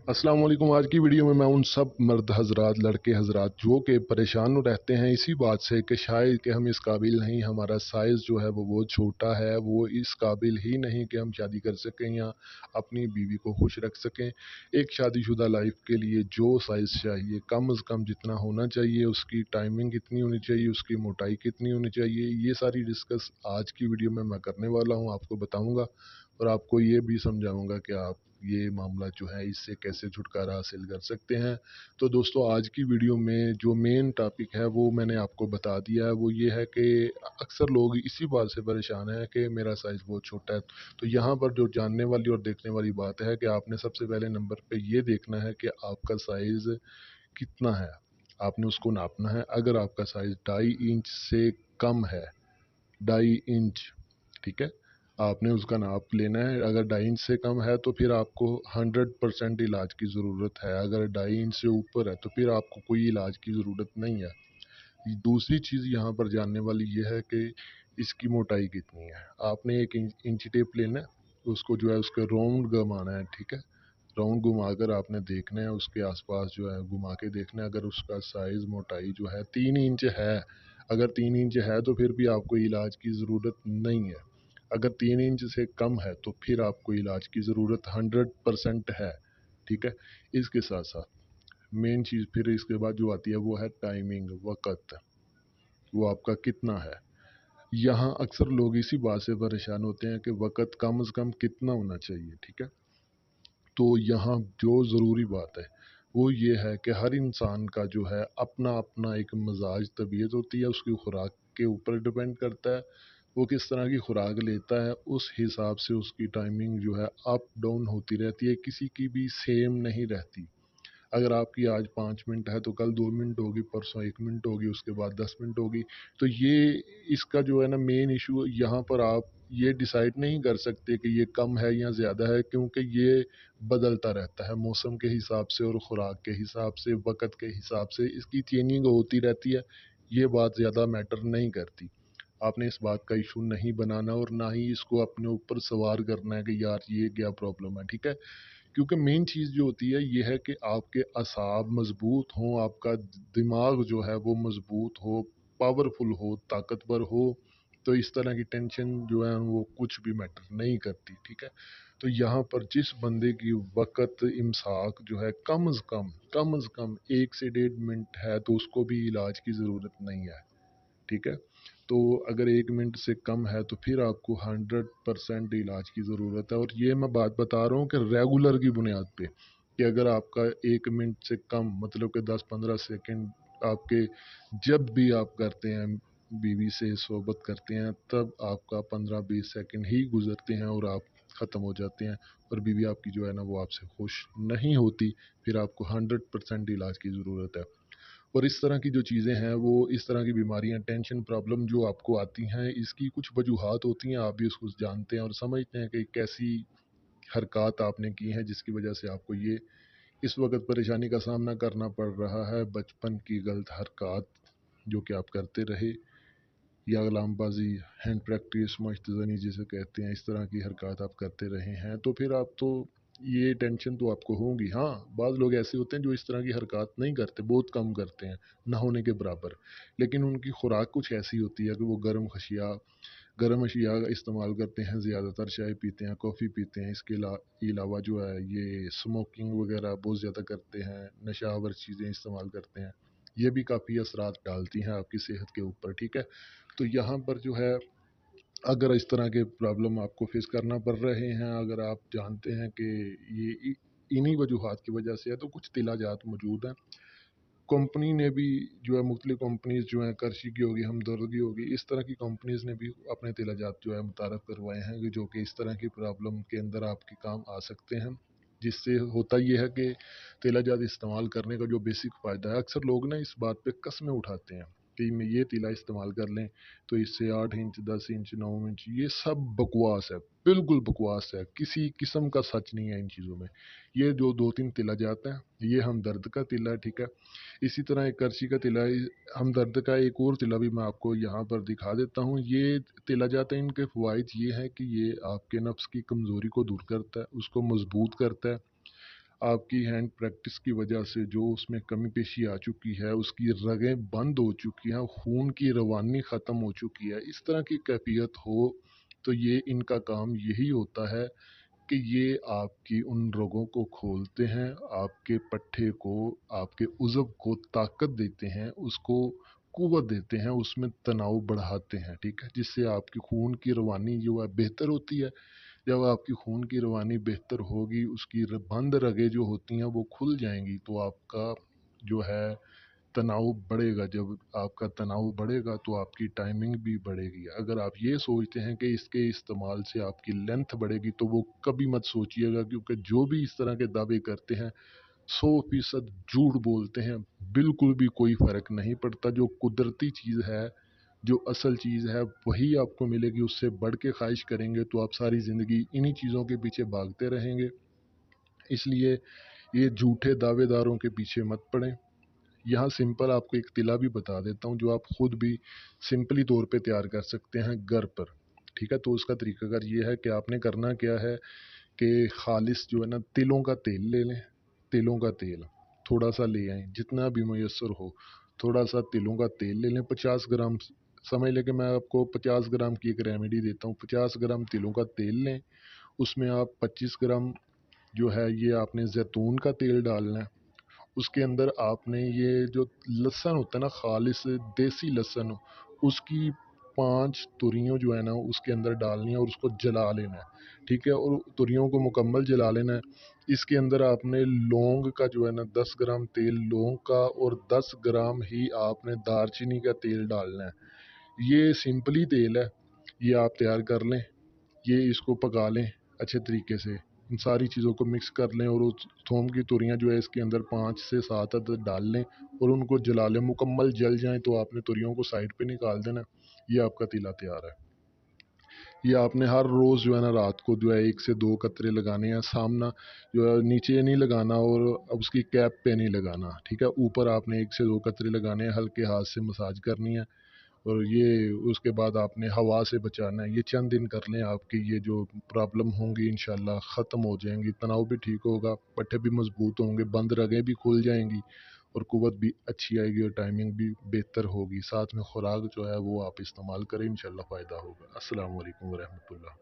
अस्सलाम वालेकुम। आज की वीडियो में मैं उन सब मर्द हजरात, लड़के हजरात जो कि परेशान रहते हैं इसी बात से कि शायद कि हम इस काबिल नहीं, हमारा साइज़ जो है वो बहुत छोटा है, वो इस काबिल ही नहीं कि हम शादी कर सकें या अपनी बीवी को खुश रख सकें। एक शादीशुदा लाइफ के लिए जो साइज़ चाहिए, कम अज़ कम जितना होना चाहिए, उसकी टाइमिंग कितनी होनी चाहिए, उसकी मोटाई कितनी होनी चाहिए, ये सारी डिस्कस आज की वीडियो में मैं करने वाला हूँ, आपको बताऊँगा और आपको ये भी समझाऊँगा कि आप ये मामला जो है इससे कैसे छुटकारा हासिल कर सकते हैं। तो दोस्तों, आज की वीडियो में जो मेन टॉपिक है वो मैंने आपको बता दिया है। वो ये है कि अक्सर लोग इसी बात से परेशान हैं कि मेरा साइज़ बहुत छोटा है। तो यहाँ पर जो जानने वाली और देखने वाली बात है कि आपने सबसे पहले नंबर पे ये देखना है कि आपका साइज़ कितना है। आपने उसको नापना है। अगर आपका साइज़ 2.5 इंच से कम है, 2.5 इंच, ठीक है, आपने उसका नाप लेना है। अगर 2.5 इंच से कम है तो फिर आपको 100% इलाज की ज़रूरत है। अगर 2.5 इंच से ऊपर है तो फिर आपको कोई इलाज की ज़रूरत नहीं है। दूसरी चीज़ यहाँ पर जानने वाली ये है कि इसकी मोटाई कितनी है। आपने एक इंची टेप लेना है, उसको जो है उसके राउंड घुमाना है, ठीक है। राउंड घुमाकर आपने देखना है, उसके आसपास जो है घुमा के देखना है। अगर उसका साइज़, मोटाई जो है 3 इंच है, अगर 3 इंच है तो फिर भी आपको इलाज की ज़रूरत नहीं है। अगर 3 इंच से कम है तो फिर आपको इलाज की ज़रूरत 100% है, ठीक है। इसके साथ साथ मेन चीज़ फिर इसके बाद जो आती है वो है टाइमिंग, वक़्त, वो आपका कितना है। यहाँ अक्सर लोग इसी बात से परेशान होते हैं कि वक़्त कम से कम कितना होना चाहिए, ठीक है। तो यहाँ जो ज़रूरी बात है वो ये है कि हर इंसान का जो है अपना अपना एक मिजाज, तबीयत होती है, उसकी खुराक के ऊपर डिपेंड करता है। वो किस तरह की खुराक लेता है, उस हिसाब से उसकी टाइमिंग जो है अप डाउन होती रहती है, किसी की भी सेम नहीं रहती। अगर आपकी आज 5 मिनट है तो कल 2 मिनट होगी, परसों 1 मिनट होगी, उसके बाद 10 मिनट होगी। तो ये इसका जो है ना मेन इशू, यहाँ पर आप ये डिसाइड नहीं कर सकते कि ये कम है या ज़्यादा है, क्योंकि ये बदलता रहता है मौसम के हिसाब से और ख़ुराक के हिसाब से, वक़्त के हिसाब से इसकी चेंजिंग होती रहती है। ये बात ज़्यादा मैटर नहीं करती। आपने इस बात का इशू नहीं बनाना और ना ही इसको अपने ऊपर सवार करना है कि यार ये क्या प्रॉब्लम है, ठीक है। क्योंकि मेन चीज़ जो होती है ये है कि आपके असाब मजबूत हों, आपका दिमाग जो है वो मजबूत हो, पावरफुल हो, ताकतवर हो। तो इस तरह की टेंशन जो है वो कुछ भी मैटर नहीं करती, ठीक है। तो यहाँ पर जिस बंदे की वक़्त इमसाक जो है कम अज़ कम 1 से 1.5 मिनट है तो उसको भी इलाज की ज़रूरत नहीं है, ठीक है। तो अगर 1 मिनट से कम है तो फिर आपको 100% इलाज की ज़रूरत है। और ये मैं बात बता रहा हूँ कि रेगुलर की बुनियाद पे, कि अगर आपका 1 मिनट से कम मतलब कि 10-15 सेकंड आपके जब भी आप करते हैं, बीवी से सोबत करते हैं, तब आपका 15-20 सेकंड ही गुजरते हैं और आप ख़त्म हो जाते हैं और बीवी आपकी जो है ना वो आपसे खुश नहीं होती, फिर आपको 100% इलाज की ज़रूरत है। और इस तरह की जो चीज़ें हैं वो, इस तरह की बीमारियां, टेंशन, प्रॉब्लम जो आपको आती हैं, इसकी कुछ वजूहात होती हैं। आप भी उसको जानते हैं और समझते हैं कि कैसी हरकत आपने की है जिसकी वजह से आपको ये इस वक्त परेशानी का सामना करना पड़ रहा है। बचपन की गलत हरकत जो कि आप करते रहे, या गुलामबाजी, हैंड प्रैक्टिस, मश्तजनी जिसे कहते हैं, इस तरह की हरकत आप करते रहे हैं, तो फिर आप तो ये टेंशन तो आपको होगी। हाँ, बाज़ लोग ऐसे होते हैं जो इस तरह की हरकत नहीं करते, बहुत कम करते हैं, ना होने के बराबर। लेकिन उनकी खुराक कुछ ऐसी होती है कि वो गर्म अशिया इस्तेमाल करते हैं, ज़्यादातर चाय पीते हैं, कॉफ़ी पीते हैं। इसके अलावा जो है ये स्मोकिंग वगैरह बहुत ज़्यादा करते हैं, नशावर चीज़ें इस्तेमाल करते हैं। ये भी काफ़ी असरात डालती हैं आपकी सेहत के ऊपर, ठीक है। तो यहाँ पर जो है, अगर इस तरह के प्रॉब्लम आपको फेस करना पड़ रहे हैं, अगर आप जानते हैं कि ये इन्हीं वजूहात की वजह से है, तो कुछ तिलाजात मौजूद हैं। कंपनी ने भी जो है, मुख्तलिफ कंपनीज जो हैं, करशी की होगी, हमदर्द की होगी, इस तरह की कंपनीज ने भी अपने तिलाजात जो है मुतारफ़ करवाए हैं कि जो कि इस तरह की प्रॉब्लम के अंदर आपके काम आ सकते हैं। जिससे होता ये है कि तिलाजात इस्तेमाल करने का जो बेसिक फ़ायदा है, अक्सर लोग ना इस बात पे कस्में उठाते हैं कि मैं ये तीला इस्तेमाल कर लें तो इससे 8 इंच, 10 इंच, 9 इंच, ये सब बकवास है, बिल्कुल बकवास है। किसी किस्म का सच नहीं है इन चीज़ों में। ये जो 2-3 तिला जाते हैं, ये हमदर्द का तिला है, ठीक है। इसी तरह एक करची का तिला है। हमदर्द का एक और तिला भी मैं आपको यहाँ पर दिखा देता हूँ। ये तिला जाते हैं, इनके फ़वाइद ये हैं कि ये आपके नफ्स की कमज़ोरी को दूर करता है, उसको मज़बूत करता है, आपकी हैंड प्रैक्टिस की वजह से जो उसमें कमी पेशी आ चुकी है, उसकी रगें बंद हो चुकी हैं, खून की रवानी ख़त्म हो चुकी है, इस तरह की कैफियत हो तो ये इनका काम यही होता है कि ये आपकी उन रगों को खोलते हैं, आपके पट्ठे को, आपके उज़व को ताकत देते हैं, उसको क़ुव्वत देते हैं, उसमें तनाव बढ़ाते हैं, ठीक है? जिससे आपकी खून की रवानी जो है बेहतर होती है। जब आपकी खून की रवानी बेहतर होगी, उसकी बंद रगें जो होती हैं वो खुल जाएंगी, तो आपका जो है तनाव बढ़ेगा। जब आपका तनाव बढ़ेगा तो आपकी टाइमिंग भी बढ़ेगी। अगर आप ये सोचते हैं कि इसके इस्तेमाल से आपकी लेंथ बढ़ेगी, तो वो कभी मत सोचिएगा, क्योंकि जो भी इस तरह के दावे करते हैं 100% झूठ बोलते हैं। बिल्कुल भी कोई फ़र्क नहीं पड़ता। जो कुदरती चीज़ है, जो असल चीज़ है, वही आपको मिलेगी। उससे बढ़ के ख्वाहिश करेंगे तो आप सारी ज़िंदगी इन्हीं चीज़ों के पीछे भागते रहेंगे। इसलिए ये झूठे दावेदारों के पीछे मत पड़ें। यहाँ सिंपल आपको एक तिला भी बता देता हूँ, जो आप खुद भी सिंपली तौर पे तैयार कर सकते हैं घर पर, ठीक है? तो उसका तरीकाकार ये है कि आपने करना क्या है कि खालिस जो है ना, तिलों का तेल ले लें। तिलों का तेल थोड़ा सा ले आएँ, जितना भी मुयस्सर हो। थोड़ा सा तिलों का तेल ले लें, 50 ग्राम। समझ लें कि मैं आपको 50 ग्राम की एक रेमेडी देता हूँ। 50 ग्राम तिलों का तेल लें, उसमें आप 25 ग्राम जो है ये आपने जैतून का तेल डालना है। उसके अंदर आपने ये जो लहसुन होता है ना, खालिस देसी लहसुन, उसकी 5 तुरियों जो है ना उसके अंदर डालनी है और उसको जला लेना है, ठीक है? और तुरियों को मुकम्मल जला लेना है। इसके अंदर आपने लौंग का जो है ना 10 ग्राम तेल लौंग का और 10 ग्राम ही आपने दालचीनी का तेल डालना है। ये सिंपली तेल है, ये आप तैयार कर लें। ये इसको पका लें अच्छे तरीके से। इन सारी चीज़ों को मिक्स कर लें और उस थोम की तुरियाँ जो है इसके अंदर 5 से 7 अदद डाल लें और उनको जला लें। मुकम्मल जल जाएँ तो आपने तुरियों को साइड पे निकाल देना। ये आपका तीला तैयार है। ये आपने हर रोज़ जो है ना रात को जो है 1 से 2 कतरे लगाने हैं। सामना जो है नीचे नहीं लगाना और अब उसकी कैप पे नहीं लगाना, ठीक है? ऊपर आपने 1 से 2 कतरे लगाने हैं, हल्के हाथ से मसाज करनी है। और ये उसके बाद आपने हवा से बचाना है। ये चंद दिन कर लें, आपकी ये जो प्रॉब्लम होंगी इंशाल्लाह ख़त्म हो जाएंगी। तनाव भी ठीक होगा, पट्टे भी मजबूत होंगे, बंद रगें भी खुल जाएंगी और कुव्वत भी अच्छी आएगी और टाइमिंग भी बेहतर होगी। साथ में खुराक जो है वो आप इस्तेमाल करें, इंशाल्लाह फ़ायदा होगा। अस्सलाम वालेकुम वरहमतुल्लाह।